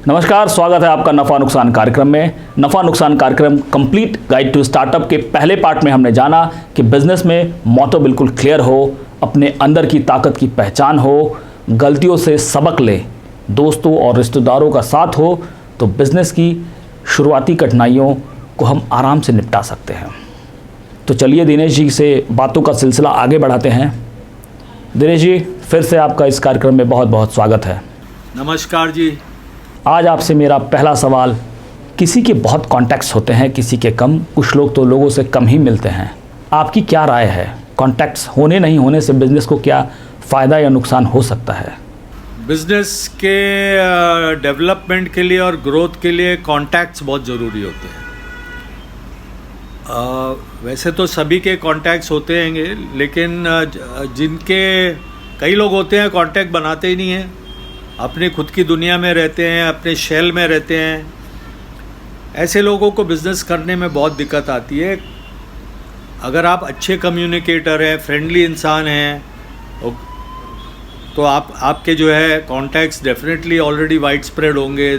नमस्कार, स्वागत है आपका नफ़ा नुकसान कार्यक्रम में। नफ़ा नुकसान कार्यक्रम कंप्लीट गाइड टू स्टार्टअप के पहले पार्ट में हमने जाना कि बिजनेस में मोटो बिल्कुल क्लियर हो, अपने अंदर की ताकत की पहचान हो, गलतियों से सबक ले, दोस्तों और रिश्तेदारों का साथ हो तो बिजनेस की शुरुआती कठिनाइयों को हम आराम से निपटा सकते हैं। तो चलिए दिनेश जी से बातों का सिलसिला आगे बढ़ाते हैं। दिनेश जी, फिर से आपका इस कार्यक्रम में बहुत बहुत स्वागत है। नमस्कार जी। आज आपसे मेरा पहला सवाल, किसी के बहुत कॉन्टैक्ट्स होते हैं, किसी के कम, कुछ लोग तो लोगों से कम ही मिलते हैं। आपकी क्या राय है, कॉन्टैक्ट्स होने नहीं होने से बिजनेस को क्या फ़ायदा या नुकसान हो सकता है? बिजनेस के डेवलपमेंट के लिए और ग्रोथ के लिए कॉन्टैक्ट्स बहुत ज़रूरी होते हैं। वैसे तो सभी के कॉन्टैक्ट्स होते हैं, लेकिन जिनके कई लोग होते हैं कॉन्टैक्ट बनाते ही नहीं हैं, अपनी खुद की दुनिया में रहते हैं, अपने शेल में रहते हैं। ऐसे लोगों को बिज़नेस करने में बहुत दिक्कत आती है। अगर आप अच्छे कम्युनिकेटर हैं, फ्रेंडली इंसान हैं, तो आपके जो है contacts definitely already wide spread होंगे।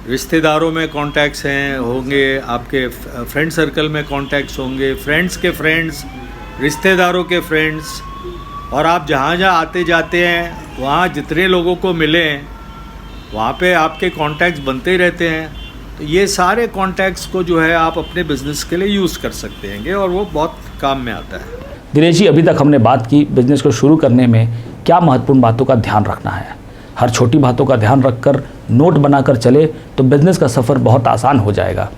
रिश्तेदारों में कॉन्टैक्ट्स होंगे, आपके फ्रेंड सर्कल में कॉन्टैक्ट्स होंगे, फ्रेंड्स के फ्रेंड्स, रिश्तेदारों के फ्रेंड्स, और आप जहाँ जहाँ आते जाते हैं वहाँ जितने लोगों को मिलें वहाँ पे आपके कॉन्टैक्ट्स बनते ही रहते हैं। तो ये सारे कॉन्टैक्ट्स को जो है आप अपने बिजनेस के लिए यूज़ कर सकते हैं और वो बहुत काम में आता है। दिनेश जी, अभी तक हमने बात की बिजनेस को शुरू करने में क्या महत्वपूर्ण बातों का ध्यान रखना है। हर छोटी बातों का ध्यान रखकर नोट बनाकर चले तो बिजनेस का सफ़र बहुत आसान हो जाएगा।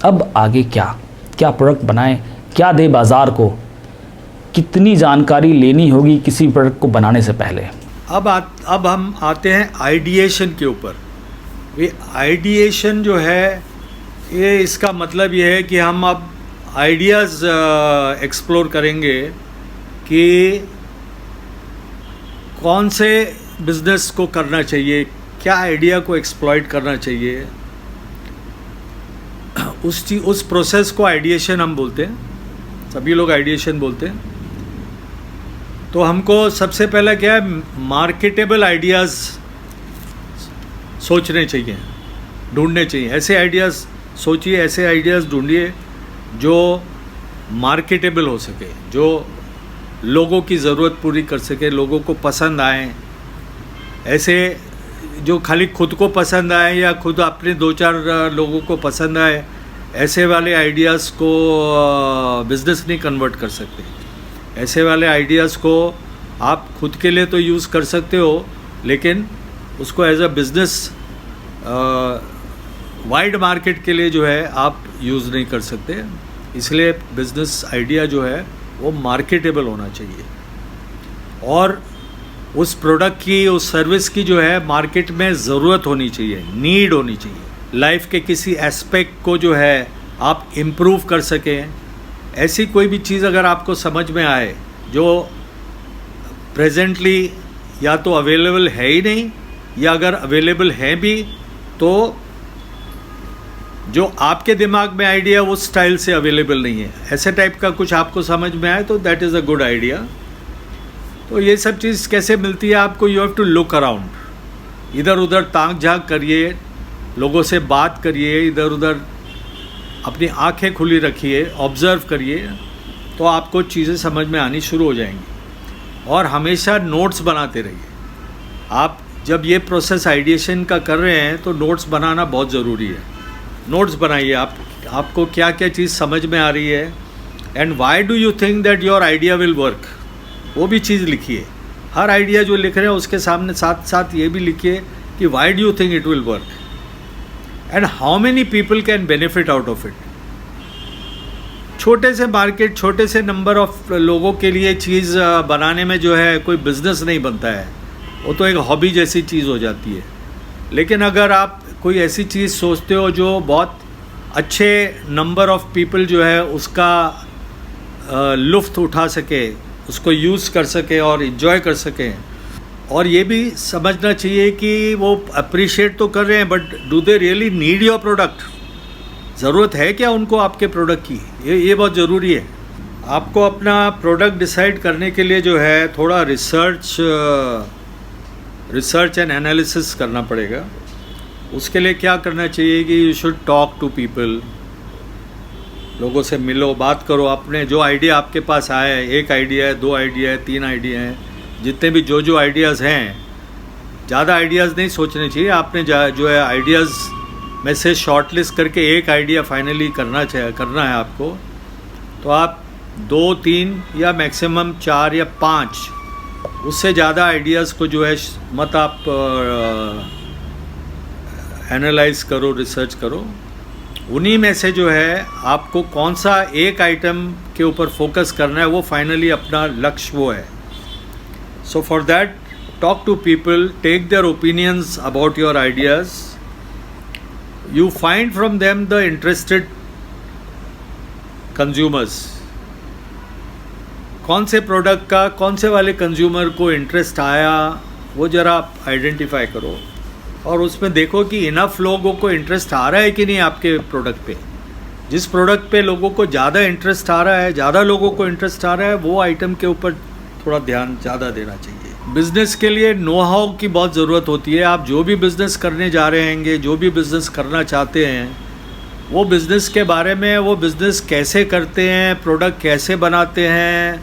अब आगे क्या प्रोडक्ट बनाएं, क्या दे बाज़ार को, कितनी जानकारी लेनी होगी किसी प्रोडक्ट को बनाने से पहले? अब हम आते हैं आइडिएशन के ऊपर। ये आइडिएशन जो है, ये इसका मतलब ये है कि हम अब आइडियाज़ एक्सप्लोर करेंगे कि कौन से बिज़नेस को करना चाहिए, क्या आइडिया को एक्सप्लॉइट करना चाहिए। उस प्रोसेस को आइडिएशन हम बोलते हैं, सभी लोग आइडिएशन बोलते हैं। तो हमको सबसे पहले क्या है, मार्केटेबल आइडियाज़ सोचने चाहिए, ढूंढने चाहिए। ऐसे आइडियाज़ सोचिए, ऐसे आइडियाज़ ढूंढिए जो मार्केटेबल हो सके, जो लोगों की ज़रूरत पूरी कर सके, लोगों को पसंद आए। ऐसे जो खाली खुद को पसंद आए या खुद अपने 2-4 लोगों को पसंद आए, ऐसे वाले आइडियाज़ को बिज़नेस नहीं कन्वर्ट कर सकते। ऐसे वाले आइडियाज़ को आप खुद के लिए तो यूज़ कर सकते हो, लेकिन उसको as a business wide market के लिए जो है आप यूज़ नहीं कर सकते। इसलिए बिज़नेस आइडिया जो है वो मार्केटेबल होना चाहिए और उस प्रोडक्ट की, उस सर्विस की जो है मार्केट में ज़रूरत होनी चाहिए, नीड होनी चाहिए। लाइफ के किसी एस्पेक्ट को जो है आप इम्प्रूव कर सकें। ऐसी कोई भी चीज़ अगर आपको समझ में आए जो प्रेजेंटली या तो अवेलेबल है ही नहीं, या अगर अवेलेबल है भी तो जो आपके दिमाग में आइडिया उस स्टाइल से अवेलेबल नहीं है, ऐसे टाइप का कुछ आपको समझ में आए तो that is a good idea. तो ये सब चीज़ कैसे मिलती है आपको? You have to look around, इधर उधर ताक झाँक करिए, लोगों से बात करिए, इधर उधर अपनी आंखें खुली रखिए, ऑब्ज़र्व करिए, तो आपको चीज़ें समझ में आनी शुरू हो जाएंगी। और हमेशा नोट्स बनाते रहिए। आप जब ये प्रोसेस आइडिएशन का कर रहे हैं तो नोट्स बनाना बहुत ज़रूरी है। नोट्स बनाइए, आपको क्या क्या चीज़ समझ में आ रही है, and why do you think that your idea will work, वो भी चीज़ लिखिए। हर आइडिया जो लिख रहे हैं उसके सामने साथ साथ ये भी लिखिए कि why do you think it will work and how many people can benefit out of it. छोटे से मार्केट, छोटे से नंबर ऑफ लोगों के लिए चीज़ बनाने में जो है कोई बिज़नेस नहीं बनता है, वो तो एक हॉबी जैसी चीज़ हो जाती है। लेकिन अगर आप कोई ऐसी चीज़ सोचते हो जो बहुत अच्छे नंबर ऑफ पीपल जो है उसका लुत्फ़ उठा सके, उसको यूज़ कर सके और इन्जॉय कर सकें, और ये भी समझना चाहिए कि वो अप्रिशिएट तो कर रहे हैं, but do they really need your product? ज़रूरत है क्या उनको आपके प्रोडक्ट की? ये बहुत ज़रूरी है। आपको अपना प्रोडक्ट डिसाइड करने के लिए जो है थोड़ा रिसर्च एंड एनालिसिस करना पड़ेगा। उसके लिए क्या करना चाहिए कि you should talk to people, लोगों से मिलो, बात करो, अपने जो आइडिया आपके पास आए, 1 आइडिया है, 2 आइडिया है, 3 आइडिया हैं, जितने भी जो आइडियाज़ हैं, ज़्यादा आइडियाज़ नहीं सोचने चाहिए आपने, जो है आइडियाज़ में से शॉर्टलिस्ट करके 1 आइडिया फाइनली करना है आपको, तो आप 2, 3 या मैक्सिमम 4 या 5, उससे ज़्यादा आइडियाज़ को जो है मत आप एनालाइज करो, रिसर्च करो। उन्हीं में से जो है आपको कौन सा एक आइटम के ऊपर फोकस करना है, वो फाइनली अपना लक्ष्य वो है। So for that talk to people, take their opinions about your ideas, you find from them the interested consumers, कौन से प्रोडक्ट का कौन से वाले कंज्यूमर को इंटरेस्ट आया, वो ज़रा आप आइडेंटिफाई करो और उसमें देखो कि इनफ लोगों को इंटरेस्ट आ रहा है कि नहीं आपके प्रोडक्ट पे। जिस प्रोडक्ट पे लोगों को ज़्यादा इंटरेस्ट आ रहा है, ज़्यादा लोगों को इंटरेस्ट आ रहा है, वो आइटम के ऊपर थोड़ा ध्यान ज़्यादा देना चाहिए। बिज़नेस के लिए नो हाउ की बहुत ज़रूरत होती है। आप जो भी बिज़नेस करने जा रहे हैंगे, जो भी बिज़नेस करना चाहते हैं, वो बिज़नेस के बारे में, वो बिज़नेस कैसे करते हैं, प्रोडक्ट कैसे बनाते हैं,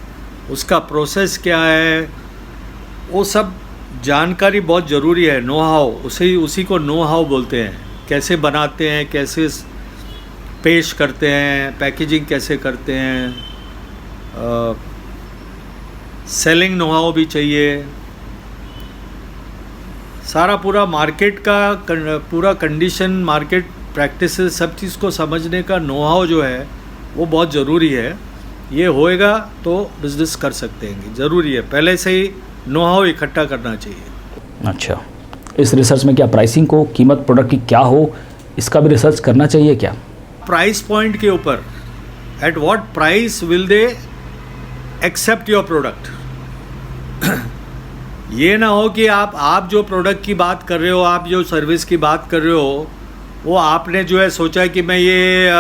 उसका प्रोसेस क्या है, वो सब जानकारी बहुत ज़रूरी है। नो हाउ, उसी को नो हाउ बोलते हैं। कैसे बनाते हैं, कैसे पेश करते हैं, पैकेजिंग कैसे करते हैं, सेलिंग नो हाउ भी चाहिए। सारा पूरा मार्केट का पूरा कंडीशन, मार्केट प्रैक्टिसेस, सब चीज़ को समझने का नो हाउ जो है वो बहुत ज़रूरी है। ये होएगा तो बिज़नेस कर सकते हैं, ज़रूरी है। पहले से ही नो हाउ इकट्ठा करना चाहिए। अच्छा, इस रिसर्च में क्या प्राइसिंग को, कीमत प्रोडक्ट की क्या हो, इसका भी रिसर्च करना चाहिए क्या? प्राइस पॉइंट के ऊपर, at what price will they accept your product. ये ना हो कि आप जो प्रोडक्ट की बात कर रहे हो, आप जो सर्विस की बात कर रहे हो, वो आपने जो है सोचा कि मैं ये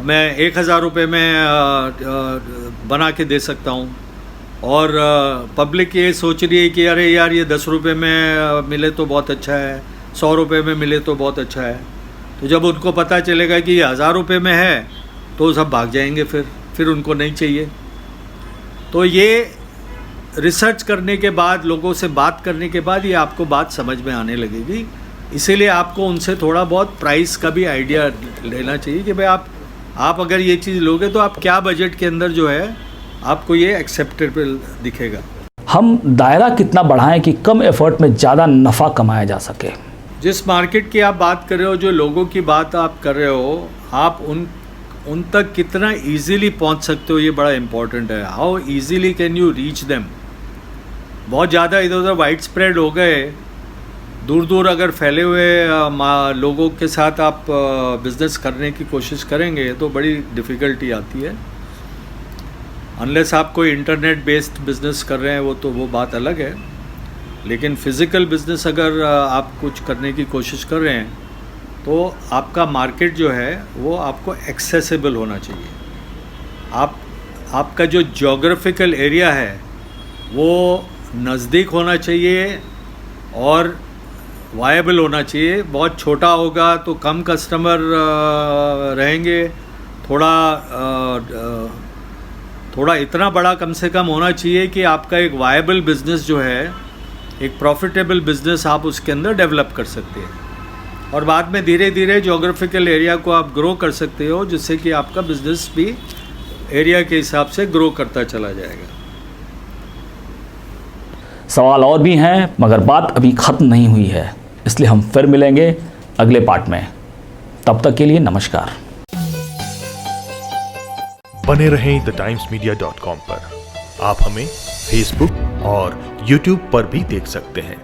मैं 1000 रुपये में बना के दे सकता हूँ, और पब्लिक ये सोच रही है कि अरे यार ये 10 रुपये में मिले तो बहुत अच्छा है, 100 रुपये में मिले तो बहुत अच्छा है। तो जब उनको पता चलेगा कि ये 1000 रुपये में है तो सब भाग जाएंगे, फिर उनको नहीं चाहिए। तो ये रिसर्च करने के बाद, लोगों से बात करने के बाद ये आपको बात समझ में आने लगेगी। इसीलिए आपको उनसे थोड़ा बहुत प्राइस का भी आइडिया लेना चाहिए कि भाई आप अगर ये चीज़ लोगे तो आप क्या बजट के अंदर जो है आपको ये एक्सेप्टेबल दिखेगा। हम दायरा कितना बढ़ाएं कि कम एफर्ट में ज़्यादा नफ़ा कमाया जा सके? जिस मार्केट की आप बात कर रहे हो, जो लोगों की बात आप कर रहे हो, आप उन तक कितना इजीली पहुंच सकते हो, ये बड़ा इम्पोर्टेंट है। How easily can you reach them. बहुत ज़्यादा इधर उधर वाइड स्प्रेड हो गए, दूर दूर अगर फैले हुए लोगों के साथ आप बिज़नेस करने की कोशिश करेंगे तो बड़ी डिफ़िकल्टी आती है। अनलेस आप कोई इंटरनेट बेस्ड बिज़नेस कर रहे हैं, वो बात अलग है। लेकिन फ़िज़िकल बिज़नेस अगर आप कुछ करने की कोशिश कर रहे हैं तो आपका मार्केट जो है वो आपको एक्सेसिबल होना चाहिए। आपका जो ज्योग्राफिकल एरिया है वो नज़दीक होना चाहिए और वायबल होना चाहिए। बहुत छोटा होगा तो कम कस्टमर रहेंगे, थोड़ा इतना बड़ा कम से कम होना चाहिए कि आपका एक वायबल बिज़नेस जो है, एक प्रॉफिटेबल बिज़नेस आप उसके अंदर डेवलप कर सकते हैं। और बाद में धीरे धीरे ज्योग्राफिकल एरिया को आप ग्रो कर सकते हो, जिससे कि आपका बिज़नेस भी एरिया के हिसाब से ग्रो करता चला जाएगा। सवाल और भी हैं मगर बात अभी ख़त्म नहीं हुई है, इसलिए हम फिर मिलेंगे अगले पार्ट में। तब तक के लिए नमस्कार। बने रहें thetimesmedia.com पर। आप हमें फेसबुक और यूट्यूब पर भी देख सकते हैं।